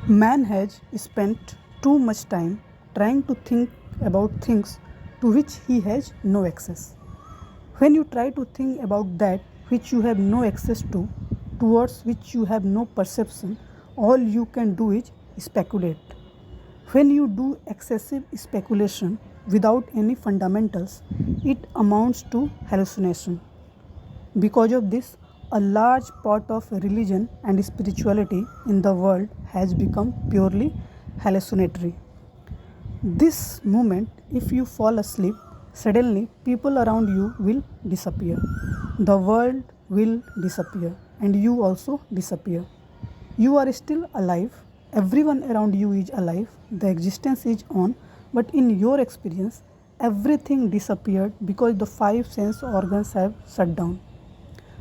Man has spent too much time trying to think about things to which he has no access. When you try to think about that which you have no access to, towards which you have no perception, all you can do is speculate. When you do excessive speculation without any fundamentals, it amounts to hallucination. Because of this, a large part of religion and spirituality in the world has become purely hallucinatory. This moment, if you fall asleep, suddenly people around you will disappear. The world will disappear, and you also disappear. You are still alive, everyone around you is alive, the existence is on, but in your experience, everything disappeared because the five sense organs have shut down.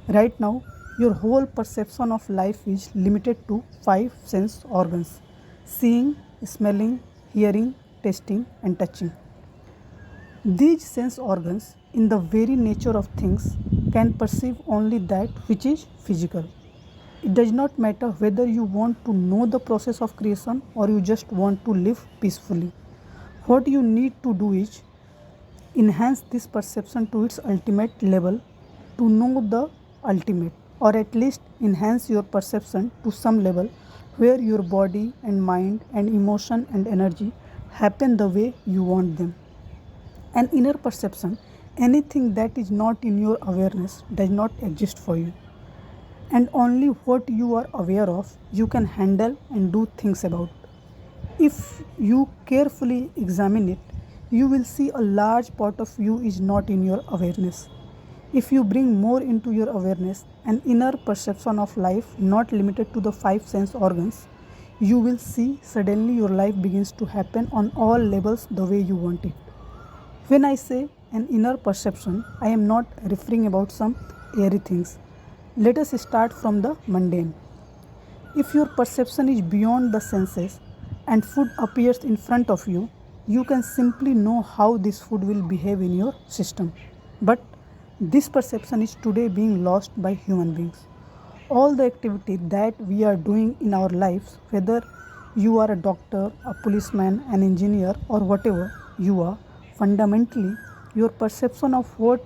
Right now, your whole perception of life is limited to five sense organs: seeing, smelling, hearing, tasting, and touching. These sense organs, in the very nature of things, can perceive only that which is physical. It does not matter whether you want to know the process of creation or you just want to live peacefully. What you need to do is enhance this perception to its ultimate level to know the ultimate, or at least enhance your perception to some level where your body and mind and emotion and energy happen the way you want them. An inner perception, anything that is not in your awareness, does not exist for you. And only what you are aware of, you can handle and do things about. If you carefully examine it, you will see a large part of you is not in your awareness. If you bring more into your awareness, an inner perception of life not limited to the five sense organs, you will see suddenly your life begins to happen on all levels the way you want it. When I say an inner perception, I am not referring about some airy things. Let us start from the mundane. If your perception is beyond the senses and food appears in front of you, you can simply know how this food will behave in your system. But this perception is today being lost by human beings. All the activity that we are doing in our lives, whether you are a doctor, a policeman, an engineer, or whatever you are, fundamentally, your perception of what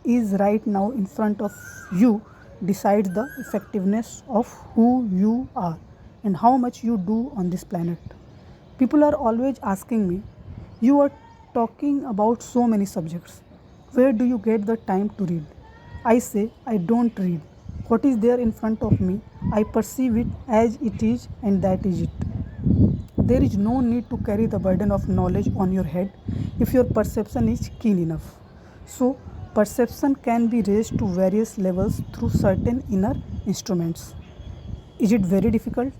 is right now in front of you decides the effectiveness of who you are and how much you do on this planet. People are always asking me, you are talking about so many subjects. Where do you get the time to read? I say, I don't read. What is there in front of me, I perceive it as it is, and that is it. There is no need to carry the burden of knowledge on your head if your perception is keen enough. So, perception can be raised to various levels through certain inner instruments. Is it very difficult?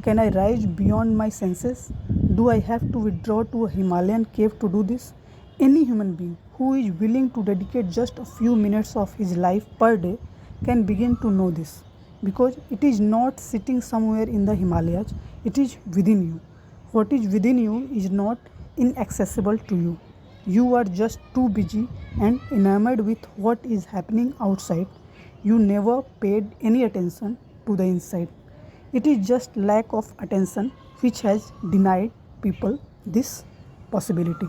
Can I rise beyond my senses? Do I have to withdraw to a Himalayan cave to do this? Any human being who is willing to dedicate just a few minutes of his life per day can begin to know this, because it is not sitting somewhere in the Himalayas, it is within you. What is within you is not inaccessible to you. You are just too busy and enamored with what is happening outside. You never paid any attention to the inside. It is just lack of attention which has denied people this possibility.